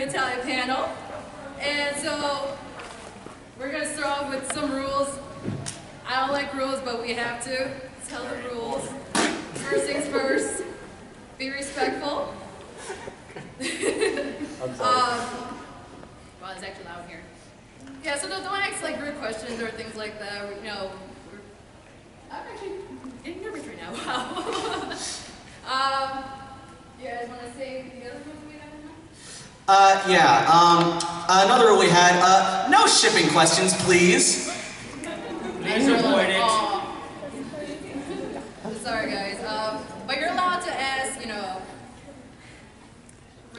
Hetalia panel. And so we're going to start off with some rules. I don't like rules, but we have to tell the rules. First things first, be respectful. I'm sorry. Well, it's actually loud here. Yeah, so don't ask like rude questions or things like that. You know, I'm actually getting nervous right now. Wow. You guys want to say the other rules we have in mind? Another rule we had, no shipping questions, please. Please avoid it. Sorry, guys. But you're allowed to ask, you know,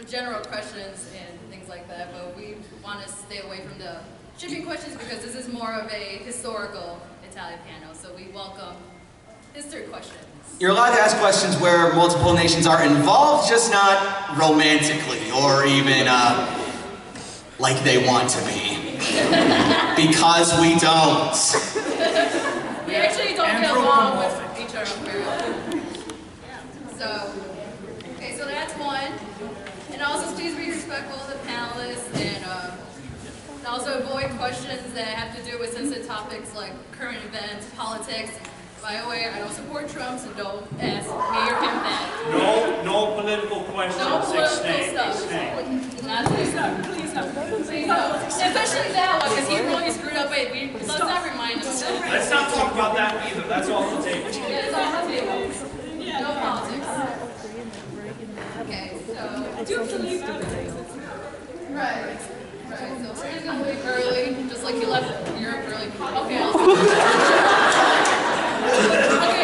general questions and things like that, but we want to stay away from the shipping questions because this is more of a historical Italian panel, so we welcome history questions. You're allowed to ask questions where multiple nations are involved, just not romantically or even like they want to be. Because we don't. We actually don't get along with each other very well. So, okay, so that's one. And also please be respectful of the panelists and also avoid questions that have to do with sensitive topics like current events, politics. By the way, I don't support Trump, so don't ask me or him that. No political questions. No political stuff. Not please no. Please no. Please no. Especially that one, because he really screwed up it. Let's not remind him of that. Let's not talk about that either. That's off the table. Yeah, it's off the table. No politics. Okay, so... Right. Right, so we're just gonna leave early, just like you left Europe early. Okay,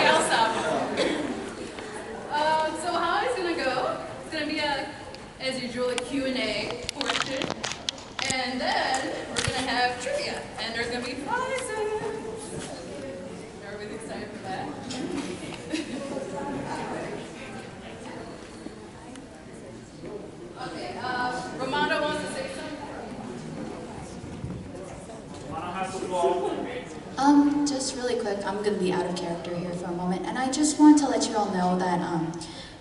I'll stop. So how it's gonna go? It's gonna be as usual, a Q&A portion, and then we're gonna have trivia, and there's gonna be prizes. Everybody's excited for that. Okay, Romano wants to say something. Just really quick, I'm going to be out of character here for a moment, and I just want to let you all know that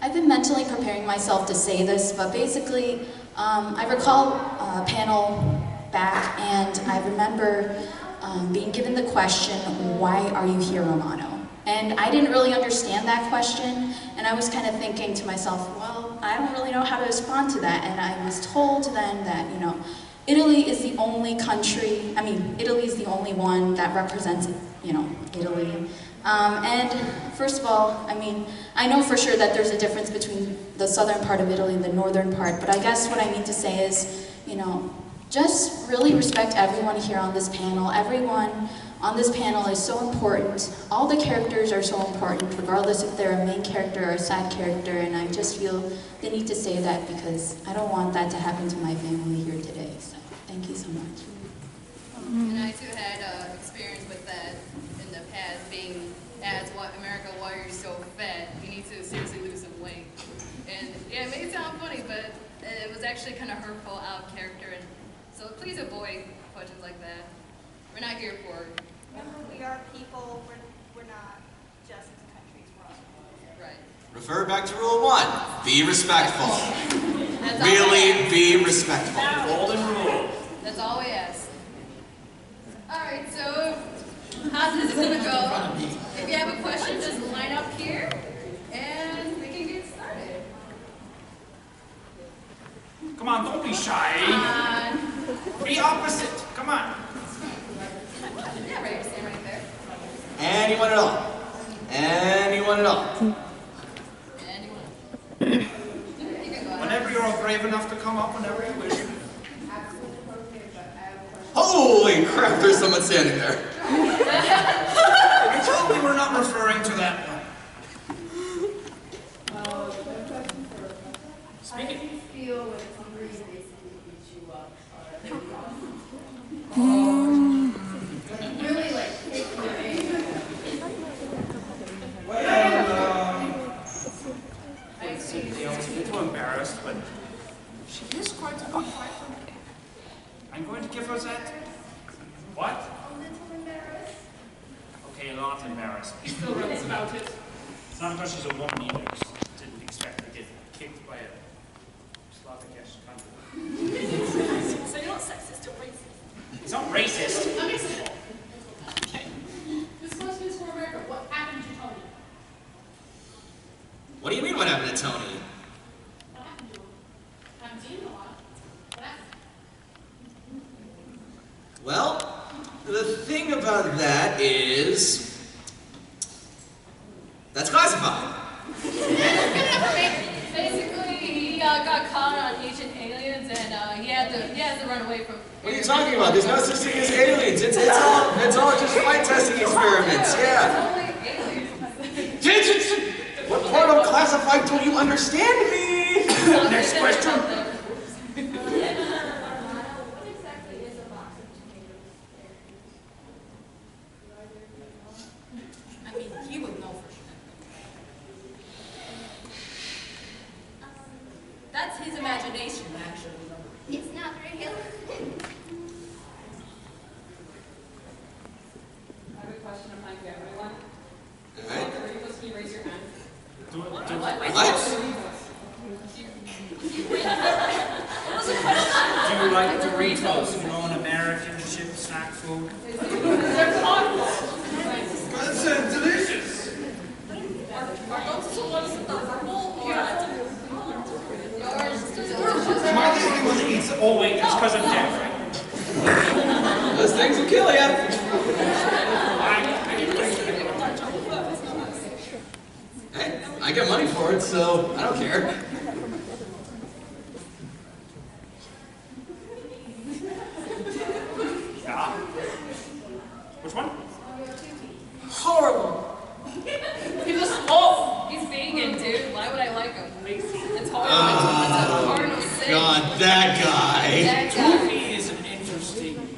I've been mentally preparing myself to say this, but basically, I recall a panel back, and I remember being given the question, why are you here, Romano? And I didn't really understand that question, and I was kind of thinking to myself, well, I don't really know how to respond to that, and I was told then that, you know, Italy is the only country, Italy is the only one that represents, you know, Italy. And first of all, I know for sure that there's a difference between the southern part of Italy and the northern part, but I guess what I mean to say is, you know, just really respect everyone here on this panel. Everyone on this panel is so important. All the characters are so important, regardless if they're a main character or a side character, and I just feel the need to say that because I don't want that to happen to my family here today. So thank you so much. And I too had experience with that in the past, being asked, America, why are you so fat? You need to seriously lose some weight. And yeah, it may sound funny, but it was actually kind of hurtful out of character. And so please avoid questions like that. We're not here for... Remember, we are people, we're not just countries, we're all. Right. Refer back to rule 1. Be respectful. That's Really be respectful. Golden rule. That's all we ask. Alright, so how this is going to go, if you have a question, just line up here, and we can get started. Come on, don't be shy. Be opposite. Come on. Yeah, right, stand right there. Anyone at all. Anyone at all. Anyone? Whenever you're all brave enough to come up, whenever you wish. Holy crap, there's someone standing there. I told you we're not referring to that one. Speaking. How do you feel when somebody basically beats you up? Really like taking your aim. Well, I see a little embarrassed, but she is quite a good fighter. I'm going to give her that. What? A little embarrassed. Okay, a lot embarrassed. He still runs about it. It's not because she's a woman either. Didn't expect to get kicked by a Slavic country. It's not racist. Unacceptable. Okay. This question is for America. What happened to Tony? What do you mean what happened to Tony? What happened to him? I haven't seen him in a while. What happened? Well, the thing about that is... that's classified. Basically, he got caught on Ancient Aliens, and he had to run away from. What are you talking about? There's no such thing as aliens. It's all just flight testing experiments. Yeah. What part of classified don't you understand me? Next question. What exactly is a box of tomatoes? I mean, he would know for sure. That's his imagination, actually. It's not real. I have a question of mine to everyone. Alright. Doritos, can you raise your hand? What? Do you like Doritos? You know, an American chip snack food. They're hot. That's delicious. Am I the only one that eats? Oh wait, that's because I'm deaf, right? Those things will kill ya. Hey, I get money for it, so I don't care. Yeah. Which one? Horrible. He's vegan, dude. Why would I like him? It's horrible. God, that guy. That guy. Toothy is an interesting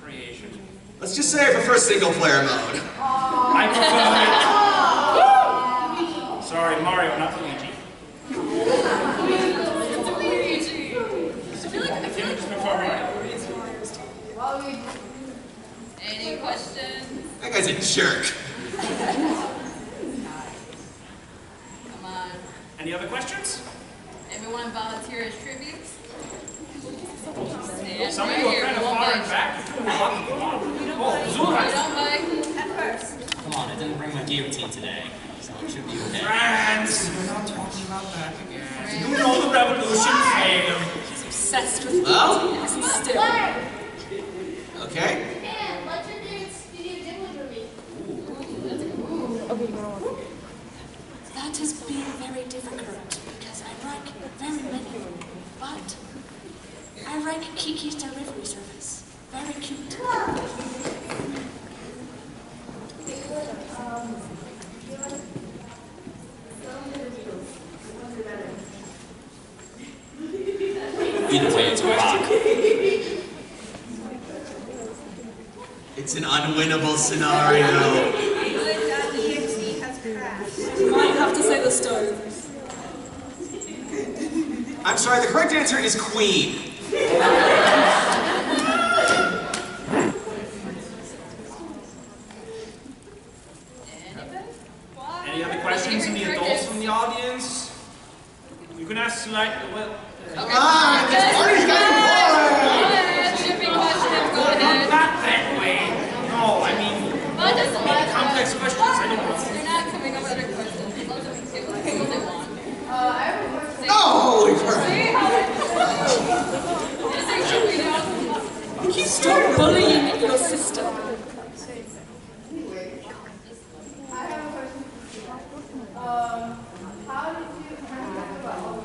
creation. Let's just say I prefer single player mode. I prefer it. Sorry, Mario, not Luigi. I feel like just prefer Mario. Any questions? That guy's a jerk. Come on. Any other questions? Everyone volunteer as tribute? Some of you are kind of far and back. Oh, Zula. You don't bite? At first. Come on, I didn't bring my guillotine today, so it should be okay. France! We're not talking about that again. You know the revolution failed. He's obsessed with Well? guillotines. He's still. Okay. And what's your dance studio demo for me? That has been very difficult because I rank very many, but I rank Kiki's delivery service. Very cute. Either way, it's a rock. It's an unwinnable scenario. Good.exe has crashed. You might have to say the story. I'm sorry, the correct answer is Queen. Any other questions from the adults from the audience? You can ask well, Come on, this party's getting boring. Shipping questions, go not ahead. that way. No, I mean, But just a lot complex questions. I don't know. They're not coming up with other questions. Let them give them what they want. I have a question. Oh, holy crap. See how it just like shipping out. Stop bullying your sister. I have a question. How did you talk about all the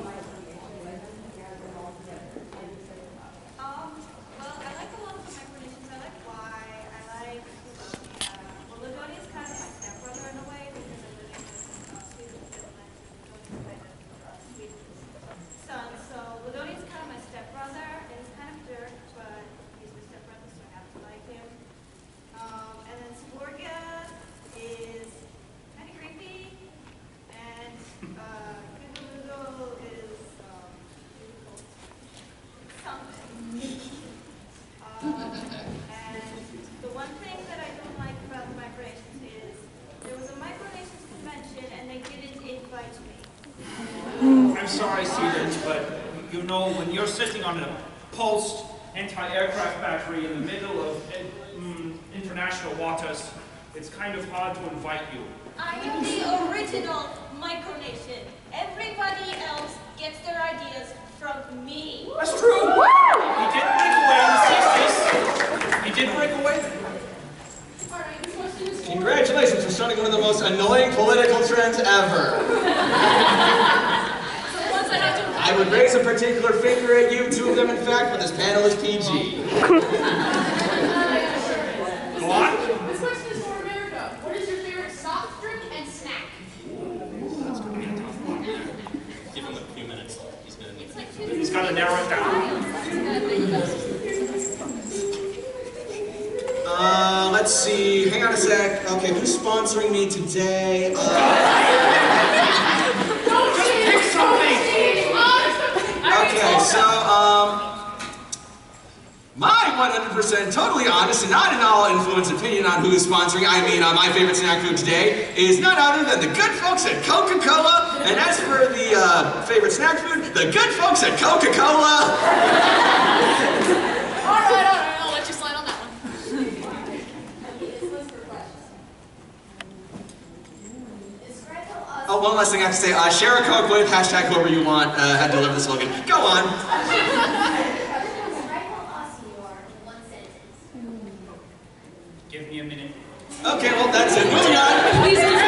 Well, I like a lot of the micronations. I like why. I like well, Lidonia is kind of my stepbrother in a way because I'm living with Sweden and Finland. Sweden's son. So Lidonia is kind of my stepbrother, and he's kind of a jerk, but he's my stepbrother, so I have to like him. And then Sborga is kind of creepy, and Kugalugo is something. And the one thing that I don't like about the micronations is there was a micronations convention and they didn't invite me. I'm sorry, students, but you know, when you're sitting on a post anti-aircraft battery in the middle of international waters, it's kind of hard to invite you. I am the original micronation. Everybody else gets their ideas from me. That's true. He did break away. He did break away. Congratulations for starting one of the most annoying political trends ever. I would raise a particular finger at you, two of them in fact, but this panel is PG. Go on. This question is for America. What is your favorite soft drink and snack? That's going to be a tough one. Give him a few minutes. He's going to need to. He's got to narrow it down. Let's see. Hang on a sec. Okay, who's sponsoring me today? Just pick something. Okay, so, my 100% totally honest and not at all influenced opinion on who is sponsoring, my favorite snack food today is none other than the good folks at Coca-Cola. And as for the favorite snack food, the good folks at Coca-Cola. All right, I'll let you slide on that one. Oh, one last thing I have to say. Share a Coke with hashtag whoever you want had to deliver the slogan. Go on. Give me a minute. Okay, well, that's it. Moving on. Please give me a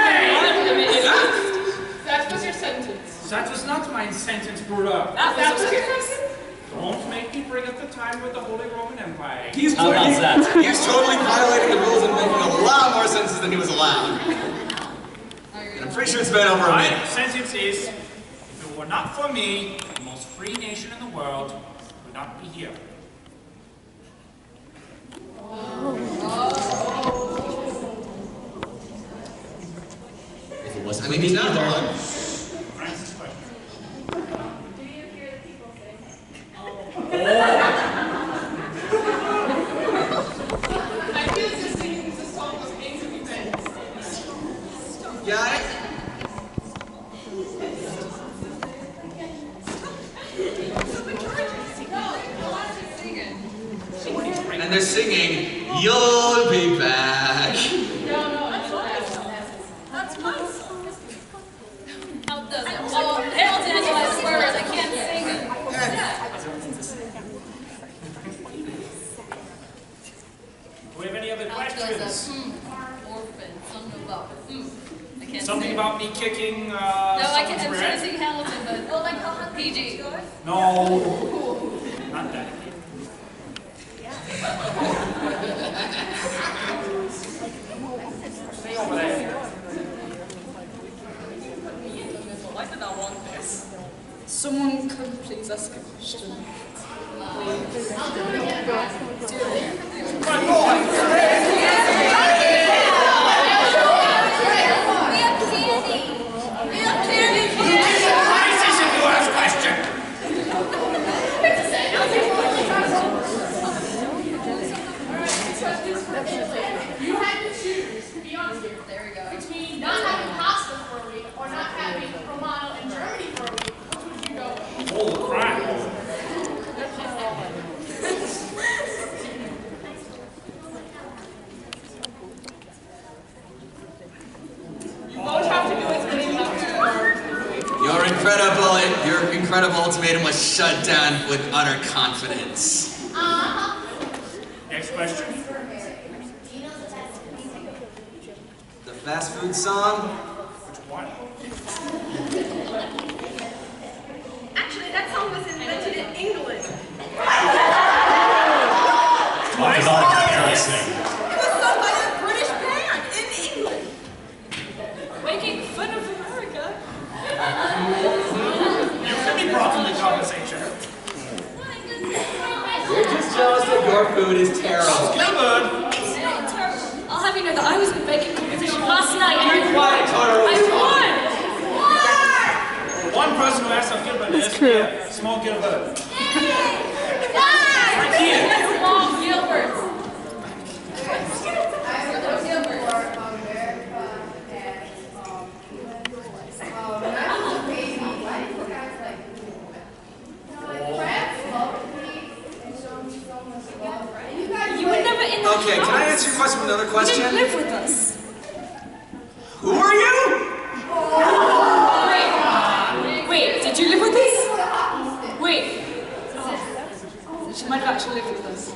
minute. That was your sentence. That was not my sentence, Bruder. That was your sentence. Don't make me bring up the time with the Holy Roman Empire. He's totally violating the rules and making a lot more sentences than he was allowed. And I'm pretty sure it's been over a minute. My sentence is, if it were not for me, the most free nation in the world would not be here. If it wasn't I mean, he's not wrong. Francis' question. Do you hear the people say? I feel just singing this song was aimed to be meant. Got it? And they're singing, "You'll be back." That's mine. How does it? Oh, Hamilton has the last words. I can't sing it. Do we have any other questions? Orphan, something about I can't Something say. about me kicking No, I someone's can't. I'm trying to bread? sing Hamilton, but PG. No, not that. Stay over there. Why did I want this? Someone could please ask a question. Come on, You had to choose, to be honest here, between not having pasta for a week or not having Romano in Germany for a week. Which would you go with? oh crap. All you have to do is believe that. Your incredible ultimatum was shut down with utter confidence. Next question. The fast food song? Which one? Actually, that song was invented in England. Talk about embarrassing. It was sung by a British band in England. Making fun of America. You can be brought into conversation. You're just jealous that your food is terrible. Gilbert! I'll have you know that I was in a baking competition last night and Be quiet, Taro. I won! One person who asked how Gilbert is here. Small Gilbert. Right here. Small Gilbert. Friends love me and show me so Okay, can I answer your question with another question? You didn't live with us. Who are you? Wait, did you live with us? Wait. She might have actually lived with us.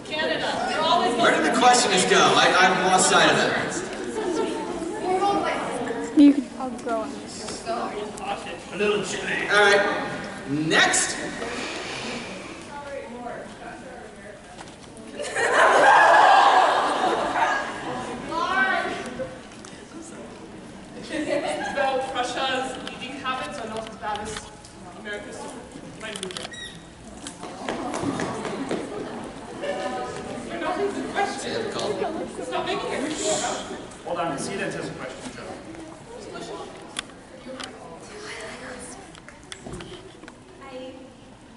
Canada. They're always Where did the questions go? I've lost sight of it. I'll go on this. A little chilly. Alright, next. Though Prussia's eating habits are not as bad as America's, might be there. You're not making the question. Stop making it. Hold on, see that has a question, Joe. I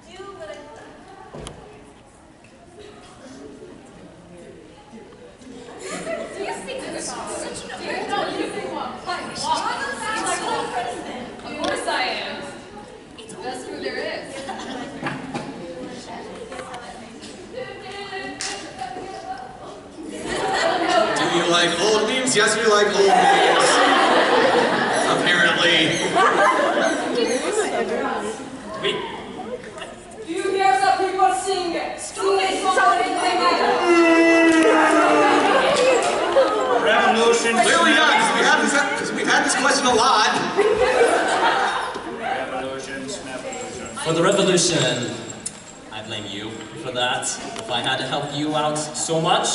do, but I... Do you think this is such an amazing... No, you think what? Of course I am. It's the best food there is. Do you like old memes? Yes, we like old memes. Apparently. Wait. You hear some people sing it. Revolution. Clearly not, because we've had this question a lot. Revolution, snavolution. For the revolution, I blame you for that. If I had to help you out so much,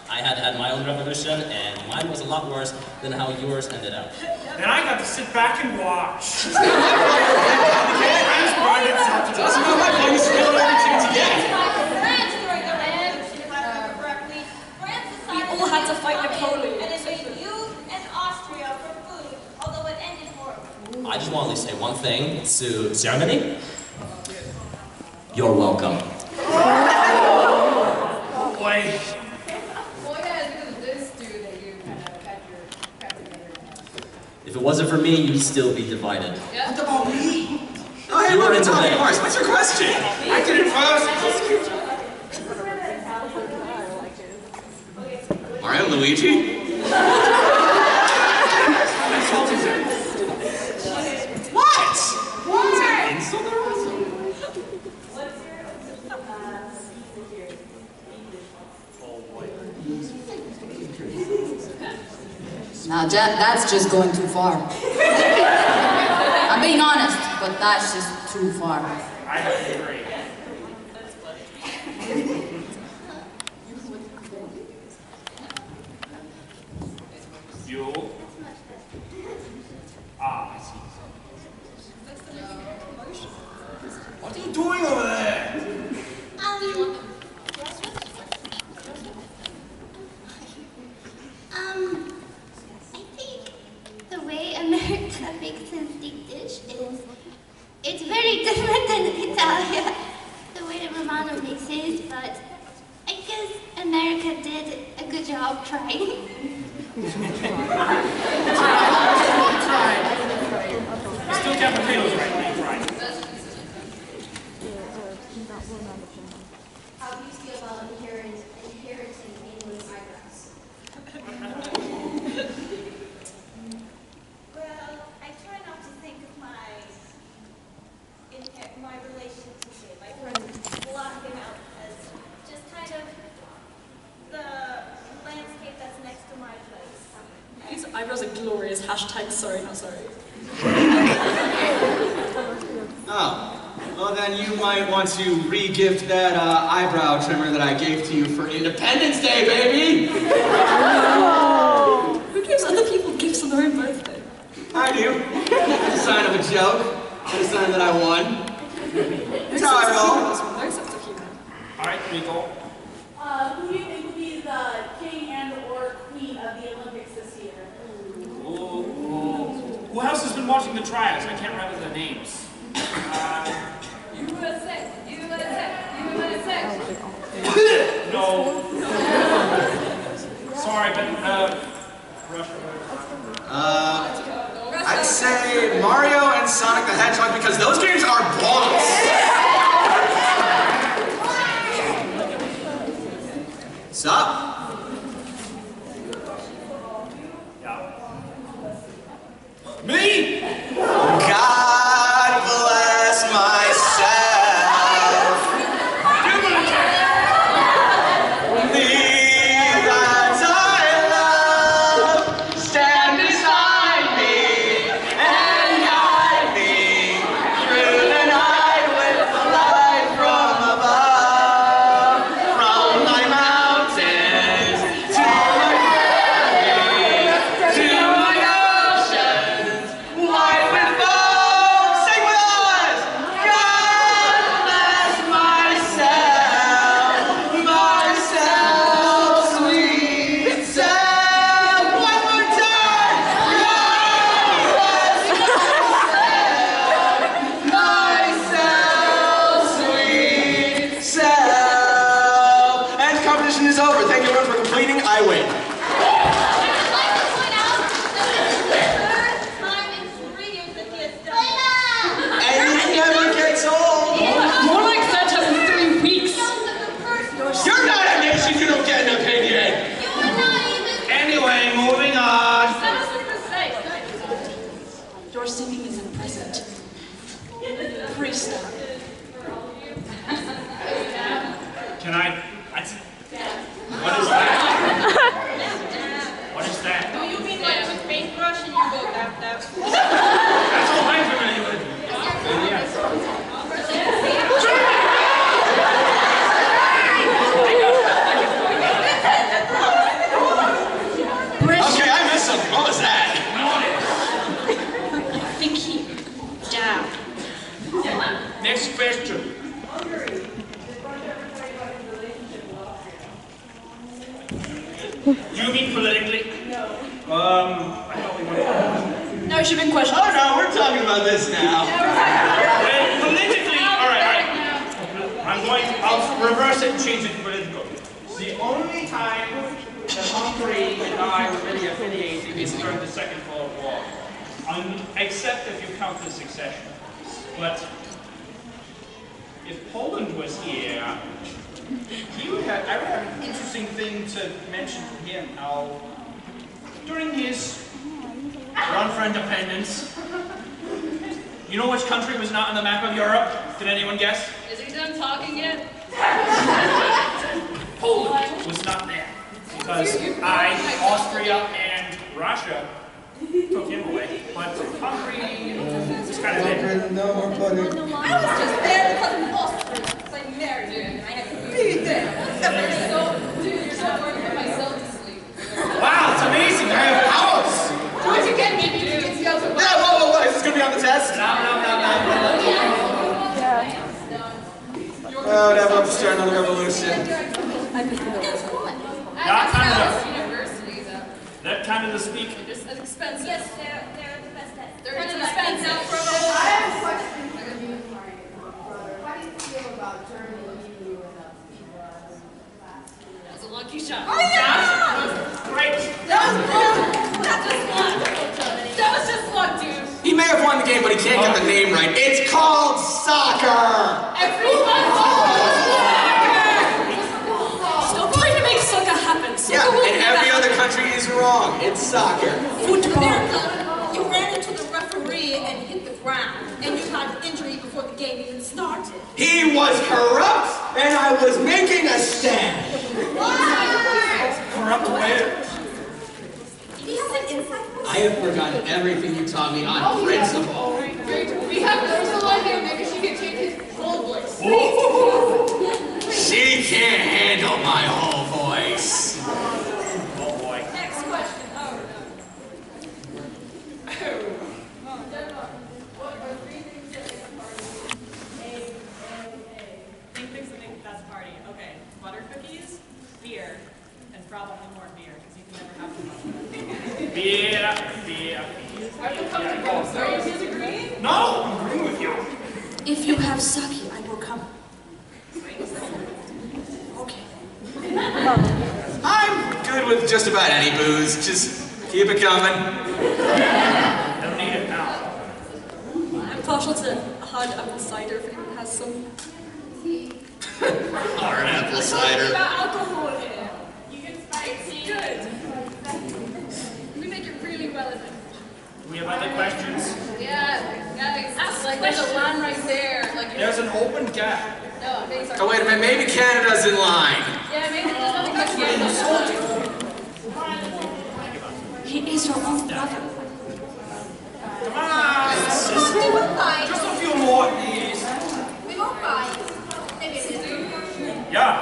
I had my own revolution, and mine was a lot worse than how yours ended up. Then I got to sit back and watch. Doesn't know my place, still everything together. France during the revolution, if I remember correctly. France decided We all had to fight Napoleon. and invaded you and Austria for food, although it ended horribly. I just want to say one thing to Germany. You're welcome. Oh boy. Well, yeah, it's because of this dude that you kind of had your crap together. If it wasn't for me, you'd still be divided. Yeah. What about me? Oh, hey, You were look, into talking that. horse. What's your question? I did it first. Mario and Luigi? What? Now, that's just going too far. I'm being honest, but that's just too far. I have to agree. You. Ah, I see. What are you doing over there? I think the way America makes its deep dish it's very different than Hetalia, the way that Romano makes his, but I guess America did a good job trying. Still got potatoes right. Right. How do you feel about inheriting England's eyebrows? Well, I try not to think of my relation to him. I try to block him out as just kind of the landscape that's next to my place. These eyebrows are glorious. Hashtag sorry, not sorry. Oh, well then you might want to re-gift that eyebrow trimmer that I gave to you for Independence Day, baby! Who gives other people gifts on their own birthday? I do. It's a sign of a joke. It's a sign that I won. That's how I roll. No sense of humor. Alright, Rico. Who do you think will be the king and or queen of the Olympics this year? Who else has been watching the trials? I can't remember their names. USA. No. Sorry, but Russia. I'd say Mario and Sonic the Hedgehog because those games are boss. I win. I'd like to point out that this is the third time in 3 years that he has done it. And it never gets old. More like that in 3 weeks. You're not a nation, you don't get an opinion. You are not even. Anyway, moving on. Your singing is imprisoned. Prussia. Can I? What is that? What is that? Do you mean like with paintbrush and you go tap tap? That's all I'm familiar with. Okay, I missed something. What was that? I think he died. Next question. Do you mean politically? No. I thought we were. No, she been questioned. Oh no, we're talking about this now. Well, politically, all right. I'll reverse it and change it to political. The only time that Hungary and I were really affiliated is during the Second World War. Except if you count the succession. But if Poland was here, I would have an interesting thing to mention to him. How during his run for independence, you know which country was not on the map of Europe? Did anyone guess? Is he done talking yet? Poland was not there. Because Austria, and Russia took him away. But Hungary was kind of there. No more pudding. I was just there because of Austria. Because I married you and I had to be there. Dude, you're so worried about myself to sleep. Wow, it's amazing. I have powers. What you get me, dude? It's the other one. Yeah, whoa, is this gonna be on the test? No. Oh, never have to start another revolution. Not Canada. Universities, Let Canada speak. it's expensive. Yes, they're the best at. They're expensive. I have a question for you, brother. How do you feel about Germany leaving you in a That was a lucky shot. Oh, yeah! Great. That was just luck, dude. He may have won the game, but he can't get the name right. It's called soccer! Everyone Stop trying to make soccer happen. Yeah, and every other country is wrong. It's soccer. Football. You ran into the referee and hit the ground, and you had an injury before the game even started. He was corrupt, and I was making a stand. Corrupt players. He has an insight. I have forgotten everything you taught me on principle. We have Ursula here. Maybe she can change his whole voice. She can't handle my whole voice. Oh boy. Next question. Three things that make the best party. Okay, butter cookies, beer, and probably more beer, because you can never have too much. Beer. I will come to both. Are you disagreeing? No, I'm agreeing with you. If you have sake, I will come. Okay. I'm good with just about any booze. Just keep it coming. Don't need it now. I'm partial to hard apple cider if anyone has some. Hard apple cider. About alcohol here. You can spice it. Good. We make it really relevant. We have other questions? Yeah, guys. Ask like there's a line right there. Like There's an open gap. no, maybe sorry. Oh, wait a minute. Maybe Canada's in line. Yeah, maybe there's nothing much here. He is your own brother. Come on. We won't fight. Just a few more, please. We won't fight. Maybe it is. Yeah.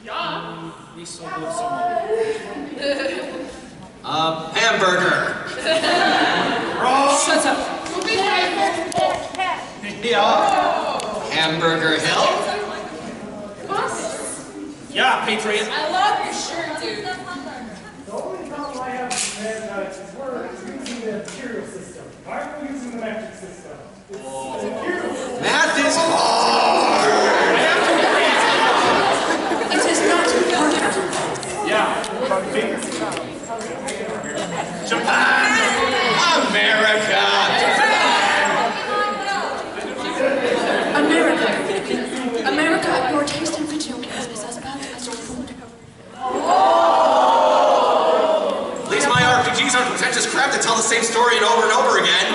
Yeah. These so good someone. Hamburger. Wrong. Shut up. Yeah. Hamburger Hill. Yeah, Patriot. I love your shirt, dude. The only problem I have with is we're using the imperial system. Why are we using the metric system? It's imperial system. Math is hard. It is Japan! America! America, your taste in video games is as bad as your food. At least my RPGs aren't pretentious crap that tell the same story over and over again.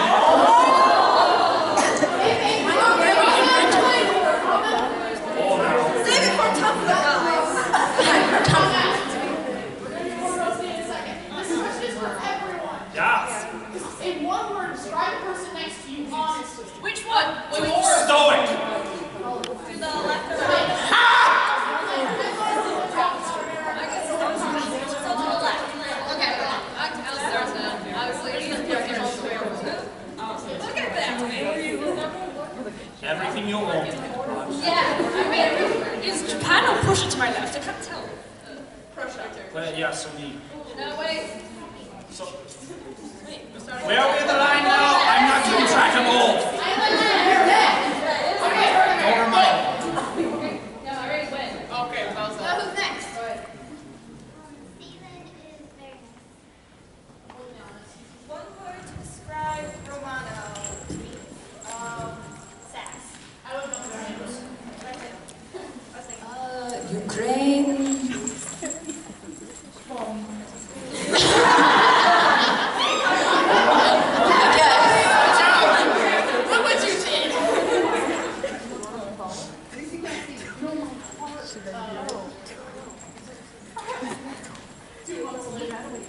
Save it for tougher guys. This question is for everyone. Yes. In one word, describe the person next to you honestly. Which one? Stoic. To the left or right? Okay, I'll start now. Obviously, look at that. Everything you want. Yeah, I mean, is Japan or Prussia to my left? I can't tell. Prussia. Well, yeah, so the... No, wait. So, where are we in the line now? I'm not keeping track of all. Don't remind me. No, I already went. Okay, how's Now who's next? Steven is very nice. One word to describe Romano. Sass. I would know their names. Ukraine. What would you say?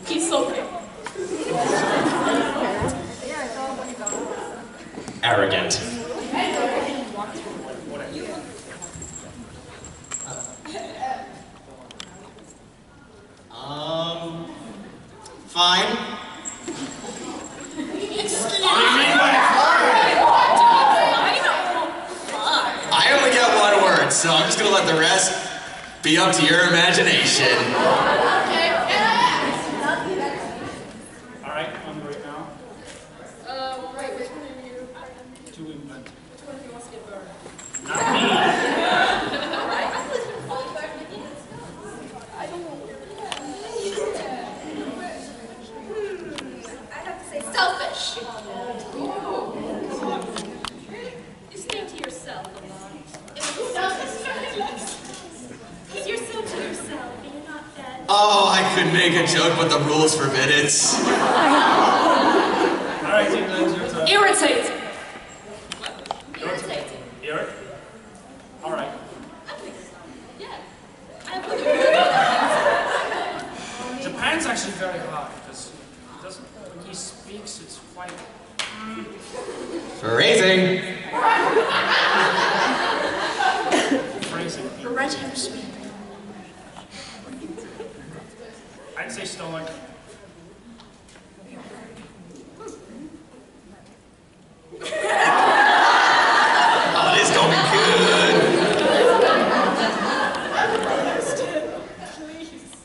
He's so big. Arrogant. Fine. I only get one word, so I'm just gonna let the rest be up to your imagination. Alright, I'm right now. Right, which one are you? To invent. Which one of you wants to get burned? Not me. I have to say selfish. You stay to yourself, Lamont. Because you're so to yourself and you're not that. Oh, I could make a joke, but the rules forbid it. Alright, England, your turn. Irritating. Irritating. Eric? Alright. Yeah. Japan's actually very hard because when he speaks, it's quite... Phrasing. Phrasing. Let him speak. I'd say stoic. Oh, this gonna be good. Please.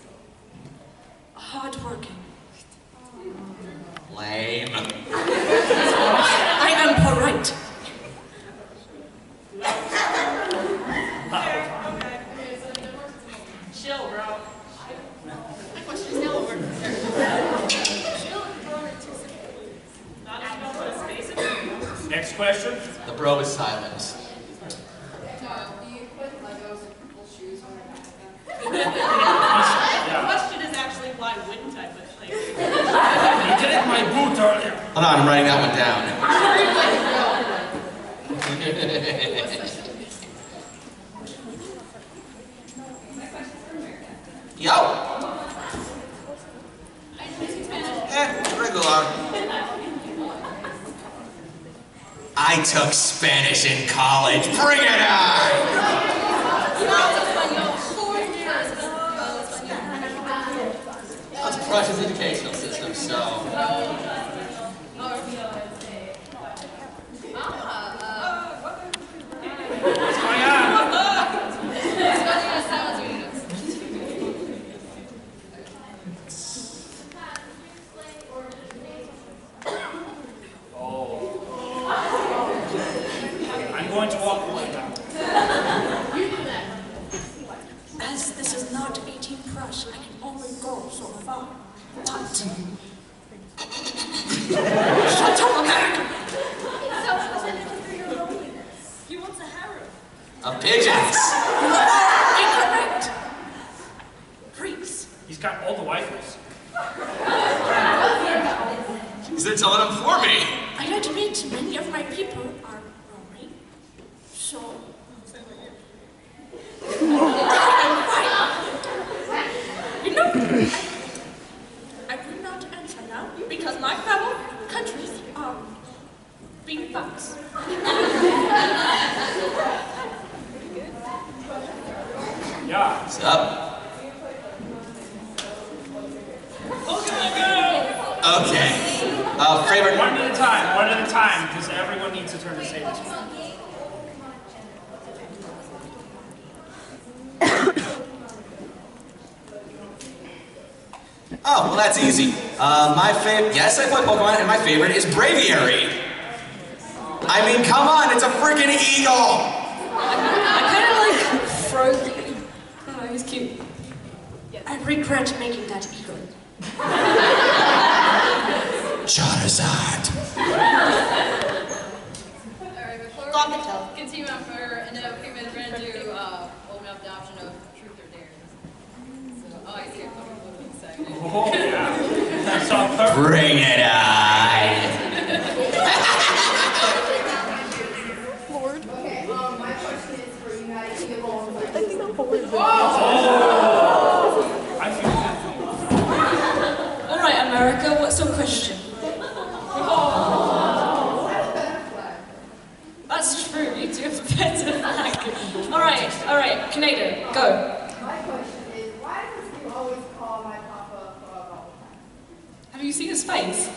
Hardworking. Lame. I am polite. Chill, bro. My question is now over. Not if you don't put a space in it. Next question. The bro is silent. Do you put Legos in people's shoes when they're back The Yeah. question is actually why wouldn't I put like... You did it in my boot earlier. Hold on, I'm writing that one down. Yo! Regular. I took Spanish in college. Bring it on! Well, it's Prussia's educational system, so... What's going on? I'm going to walk away now. As this is not 18 Prussia, I can only go so far. But Shut up, America! It's self-presented through your loneliness. He wants a harem. Of pigeons. Incorrect! Freaks. He's got all the wifers. They're telling him for me. I admit many of my people are lonely, so... You know, I will not answer now because my fellow countries are being fucks. Yeah. What's up? Okay. Favorite. One at a time, because everyone needs a turn to say this one. Oh, well, that's easy. Yes, I play Pokemon, and my favorite is Braviary. I mean, come on, it's a freaking eagle. I kind of like Frozy. Oh, he's cute. I regret making that eagle. Charizard. Alright, before we continue on for an payment, we're going to do open up the option of truth or dare. So, oh, I see a couple of people excited. Oh, yeah. That's all perfect. Bring it on. Lord. Okay, my question is for United Kingdom. I think I'm bored. I feel good. Alright, America, what's your question? That's true, you do have a better flag. Alright, Canada, go. My question is, why does he always call my papa all the time? Have you seen his face?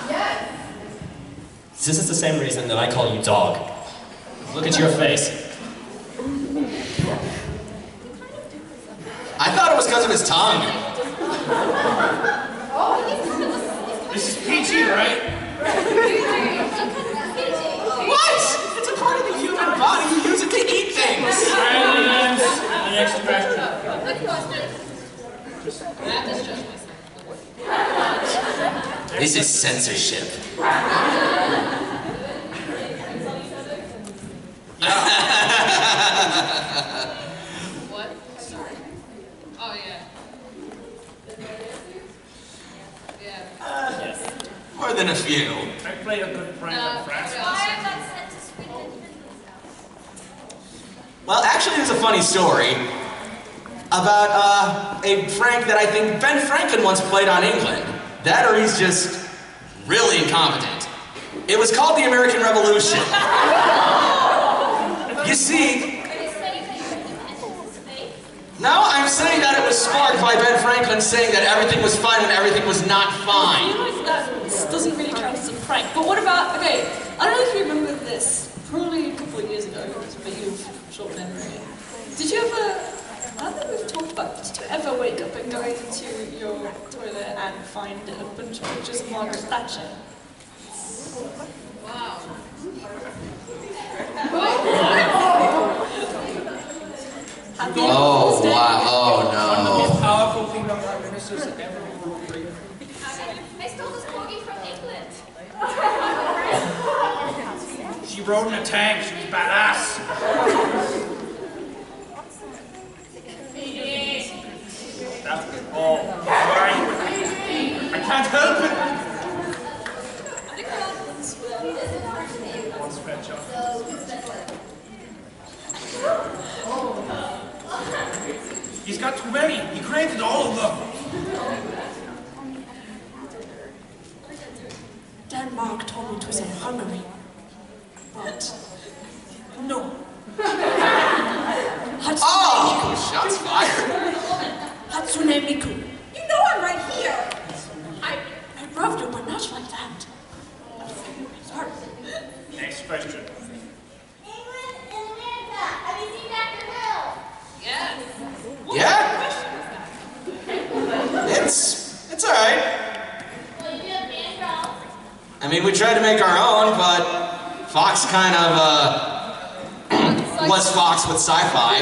Yes. This is the same reason that I call you dog. Look at your face. I thought it was because of his tongue. This is PG, right? What? It's a part of the human body. You use it to eat things. Silence. The next question. This is censorship. What? Sorry. Oh, yeah. Yeah. More than a few. I play a good friend of Francis. Well, actually, there's a funny story about a prank that I think Ben Franklin once played on England. That or he's just really incompetent. It was called the American Revolution. You see, no, I'm saying that it was sparked by Ben Franklin saying that everything was fine when everything was not fine. I feel like that doesn't really count as a prank. But what about, okay, I don't know if you remember this, probably a couple of years ago, but you've short memory. Did you ever, I don't think we've talked about this, did you ever wake up and go into your toilet and find a bunch of pictures of Margaret Thatcher? Wow. Oh, wow. Oh, One of the no. most powerful female prime ministers that ever ruled Britain. I stole this corgi from England. She rode in a tank. She was badass. That was all. Sorry. I can't help it. One stretch up. He's got too many. He created all of them. Denmark told me to say Hungary, but no. Oh, shots fired. Hatsune Miku. You know I'm right here. I love you, but not like that. Sorry. Next question. England and America. Have you seen Dr. Hill? Yes. Yeah? It's alright. Well, you have Mandrel. I mean, we tried to make our own, but Fox kind of, was Fox with sci-fi.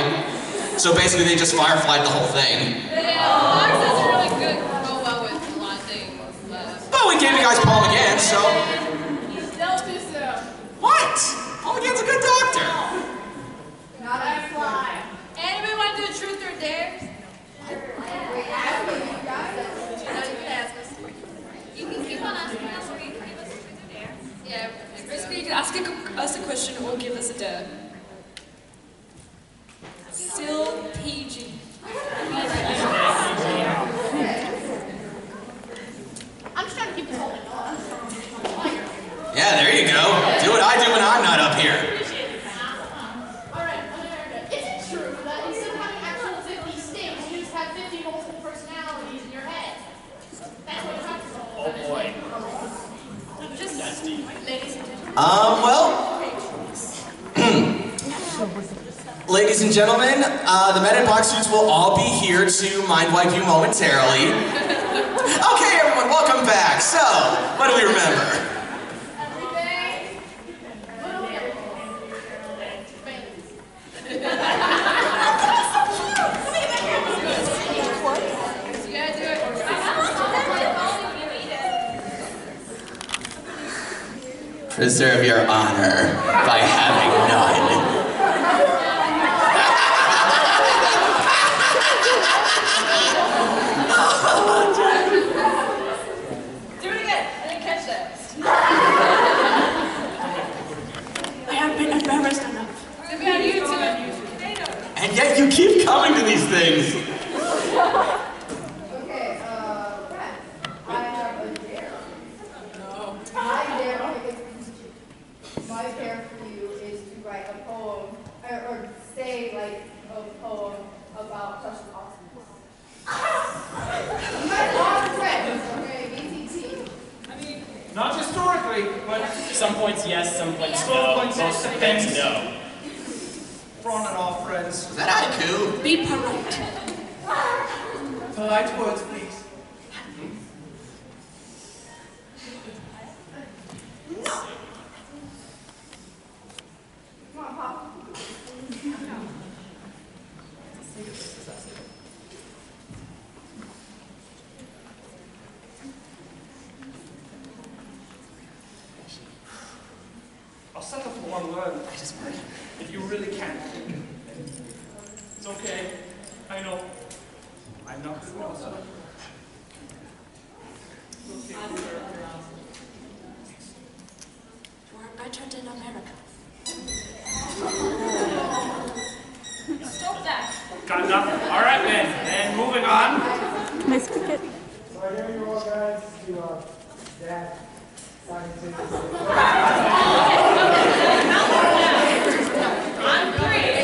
So basically they just fireflied the whole thing. Yeah, Fox doesn't really go well with a lot of things, but gave you guys Paul McGann, so... Don't do so. What? Paul McGann's a good doctor. Not a fly. Anybody want to do a truth or dare? Wait, ask me, you guys. You know, you can ask us. You can keep on asking us, or you can give us a truth or dare. Yeah. Basically, you can ask us a question or give us a dare. Still PG. I'm just trying to keep this holding on. Yeah, there you go. Do what I do when I'm not up here. Alright, America, is it true that instead of having actual 50 states, you just have 50 multiple personalities in your head? That's what happens. Oh boy. Just, ladies and gentlemen. Well... Ladies and gentlemen, the men in black suits will all be here to mind wipe you momentarily. Okay, everyone, welcome back. So, what do we remember? Preserve your honor by having none. Do it again. I didn't catch that. I have been embarrassed enough. To be on YouTube. And yet you keep coming to these things. Okay, Brad, I have a dare. No. My dare for you is to write a poem, or say like a poem about Russian awesomeness. You guys are friends, okay? BTT. Not historically, but Some points yes, some points Some no. points yes, Most some things points no. we're on and off friends. Is that haiku? Be polite. Polite words, please. Come on, Papa. I'll settle for one word. If you really can. It's okay. I know. I'm not good enough. It's okay. We're better than America. Stop that. Got nothing. All right, then. And moving on. Nice cricket. So I dare you all guys to that scientific.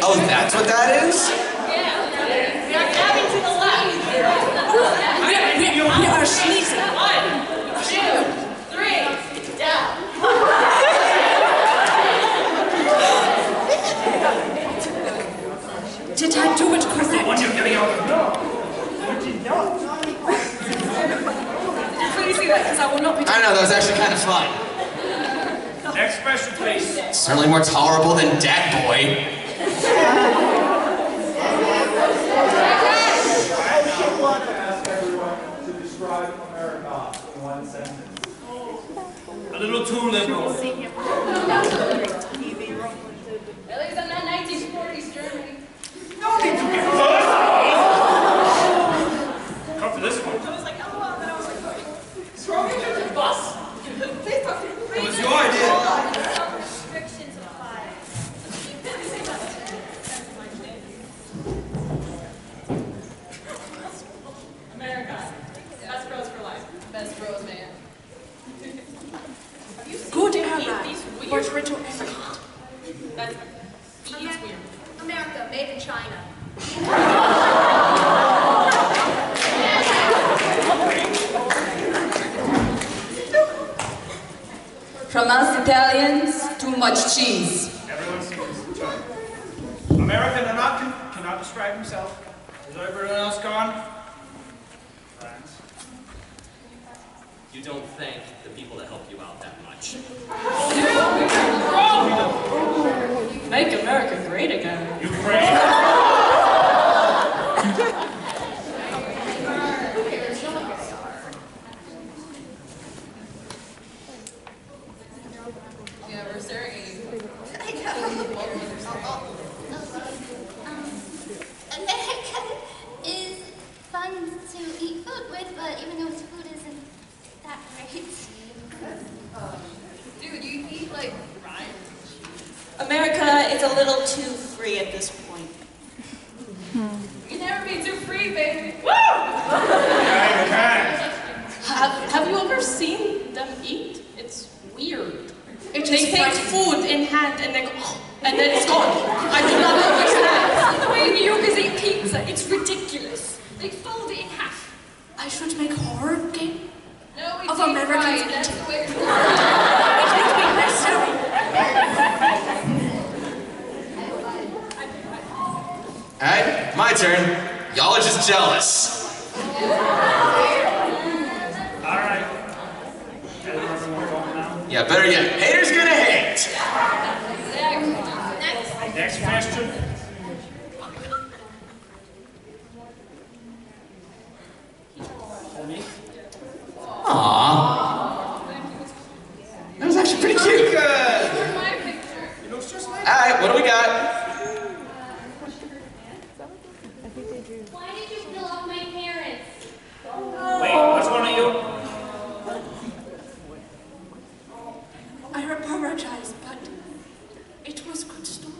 Oh, that's what that is? We are cabin to the left. We are sneezing. 1, 2, 3, down. Did I do it correct? What you're getting out of Please see that, because I will not be. I know, that was actually kind of fun. Next question, please. Certainly more tolerable than Dat Boy. I want to ask everyone to describe America in one sentence. A little too liberal. At least I'm not 1940s Germany. No need to be close. Come for this one. I was like, oh, and then I was like, throw me under the bus. It was your idea. Restrictions apply. America. Best bros for life. Best bros, man. Good era. Portrait of That's he's weird. America, made in China. From us Italians, too much cheese. Everyone sees. American cannot describe himself. Is everyone else gone? Thanks. You don't thank the people that help you out that much. Make America great again. You pray. it's a little too free at this point. You can never be too free, baby. Woo! Have you ever seen them eat? It's weird. They take food in hand and they go, and then it's gone. I do not understand. The way New Yorkers eat pizza, it's ridiculous. They fold it in half. I should make horror game No, we of deep Americans fry it. eating. That's the way to do Alright, my turn. Y'all are just jealous. Alright. Yeah, better yet, haters gonna hate. Next question. Aww. That was actually pretty cute. Good. Alright, what do we got? Why did you kill off my parents? Wait, what's one of you? I apologize, but it was a good story.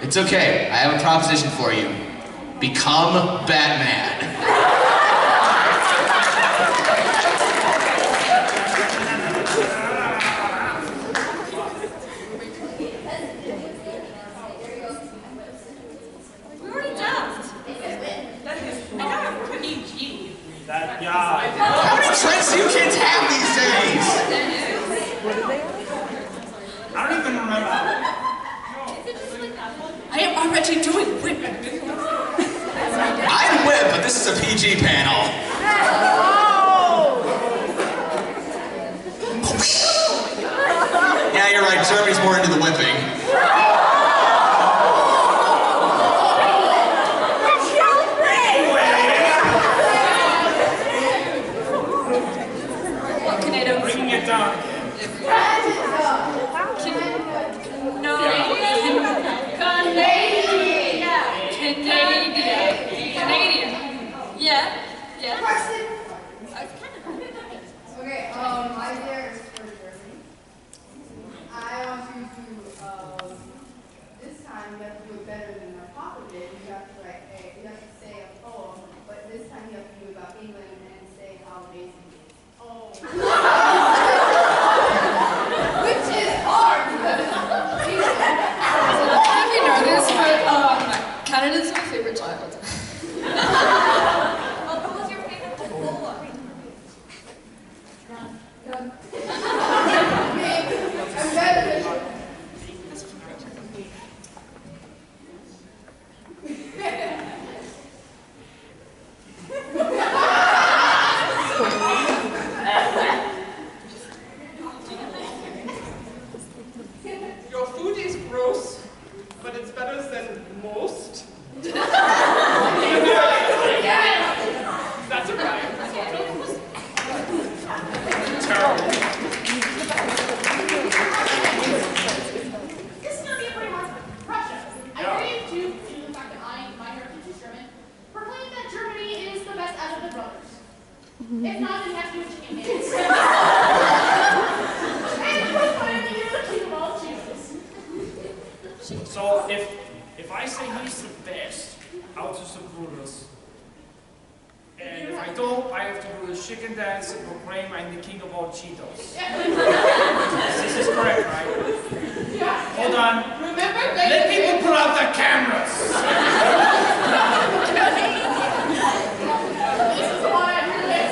It's okay, I have a proposition for you. Become Batman. We already danced. How many trends do you kids have these days? I don't even remember. I am already doing whip. I'd whip, but this is a PG panel. Yeah, you're right, Jeremy's more into the whipping. Bringing it down again. Canadian. Yeah. Okay, my dare is for Germany. I want you to, this time you have to do it better than my papa did. You have to you have to say a poem, but this time you have to do it about England and say how amazing it is. Oh. Which is hard because I don't know if you know this, but Canada's my favorite child. What was your favorite Coca-Cola? I'm better than you. Your food is gross, but it's better than most. That's a right. Terrible. This is going to be a pretty hard one. Prussia. I agree to the fact that my heritage is German. Proclaim that Germany is the best out of the brothers. If not, then you have to do chicken dance. And proclaim that you're the king of all Jews. So if I say he's the best out of the brothers, and if I don't, I have to do a chicken dance and proclaim I'm the king of all Cheetos. This is correct, right? Yeah. Hold on. Remember, Let people pull out their cameras. This is why I'm here.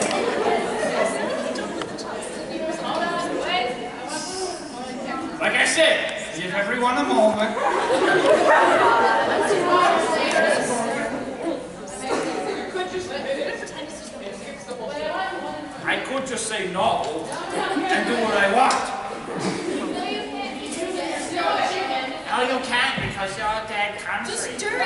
Like I said, give everyone a moment. I could just say no and do what I want. No, you can't because you're a dead country. Just do it.